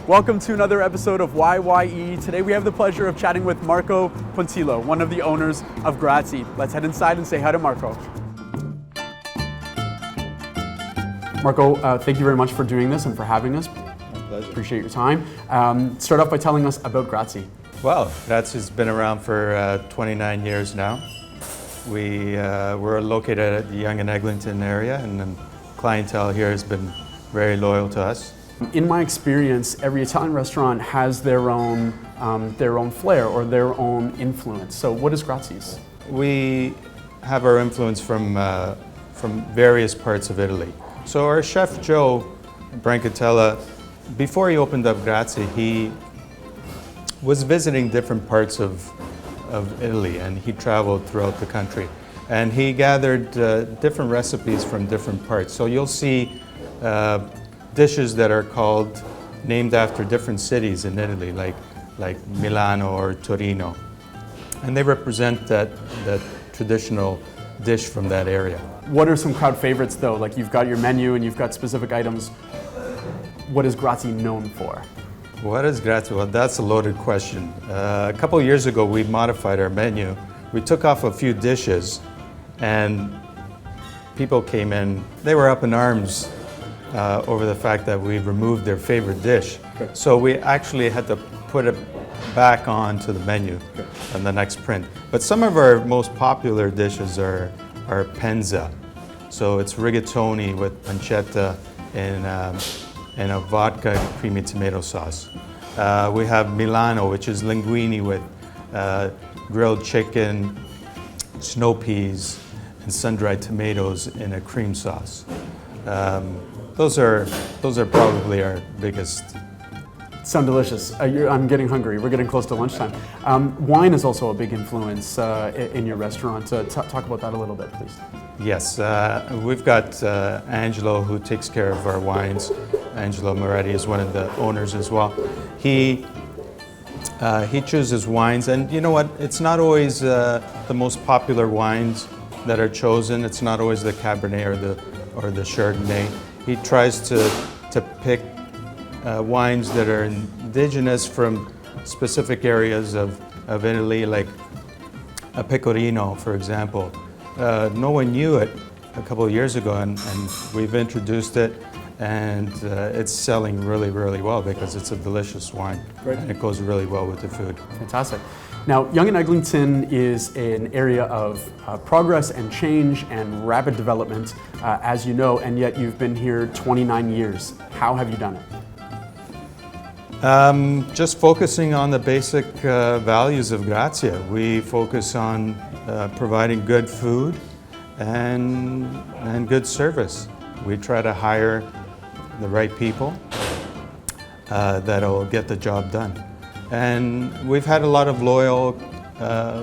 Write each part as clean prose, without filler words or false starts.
Welcome to another episode of YYE. Today we have the pleasure of chatting with Marco Puntillo, one of the owners of Grazie. Let's head inside and say hi to Marco. Marco, thank you very much for doing this and for having us. My pleasure. Appreciate your time. Start off by telling us about Grazie. Well, Grazie's been around for 29 years now. We're located at the Yonge and Eglinton area, and the clientele here has been very loyal to us. In my experience, every Italian restaurant has their own flair or their own influence. So what is Grazie's? We have our influence from various parts of Italy. So our chef Joe Brancatella, before he opened up Grazie, he was visiting different parts of Italy, and he traveled throughout the country. And he gathered different recipes from different parts. So you'll see dishes that are named after different cities in Italy, like Milano or Torino. And they represent that traditional dish from that area. What are some crowd favorites though? Like you've got your menu and you've got specific items. What is Grazie known for? What is Grazie? Well, that's a loaded question. A couple of years ago, we modified our menu. We took off a few dishes, and people came in. They were up in arms over the fact that we removed their favorite dish. Okay. So we actually had to put it back onto the menu on the next print. But some of our most popular dishes are penza. So it's rigatoni with pancetta and a vodka creamy tomato sauce. We have Milano, which is linguine with grilled chicken, snow peas, and sun-dried tomatoes in a cream sauce. Those are probably our biggest. Sound delicious. I'm getting hungry. We're getting close to lunchtime. Wine is also a big influence in your restaurant. Talk about that a little bit, please. Yes, we've got Angelo, who takes care of our wines. Angelo Moretti is one of the owners as well. He chooses wines, and you know what? It's not always the most popular wines that are chosen. It's not always the Cabernet or the Chardonnay. He tries to pick wines that are indigenous from specific areas of Italy, like a Pecorino, for example. No one knew it a couple of years ago, and we've introduced it, and it's selling really, really well because it's a delicious wine. Great. And it goes really well with the food. Fantastic. Now, Yonge and Eglinton is an area of progress and change and rapid development, as you know, and yet you've been here 29 years. How have you done it? Just focusing on the basic values of Grazie. We focus on providing good food and good service. We try to hire the right people that'll get the job done. And we've had a lot of loyal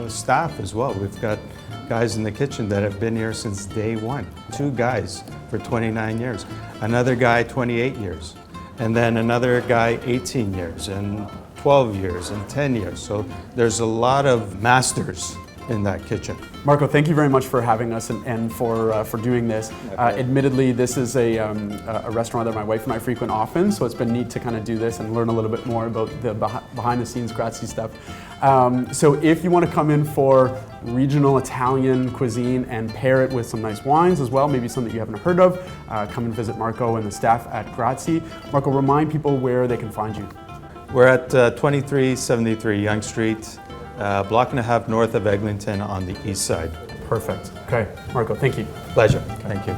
staff as well. We've got guys in the kitchen that have been here since day one. 2 guys for 29 years. Another guy, 28 years. And then another guy, 18 years, and 12 years, and 10 years. So there's a lot of masters in that kitchen. Marco, thank you very much for having us and for doing this. Admittedly, this is a restaurant that my wife and I frequent often, so it's been neat to kind of do this and learn a little bit more about the behind-the-scenes Grazie stuff. So if you want to come in for regional Italian cuisine and pair it with some nice wines as well, maybe some that you haven't heard of, come and visit Marco and the staff at Grazie. Marco, remind people where they can find you. We're at 2373 Yonge Street, block and a half north of Eglinton on the east side. Perfect. Okay, Marco, thank you. Pleasure. Thank you.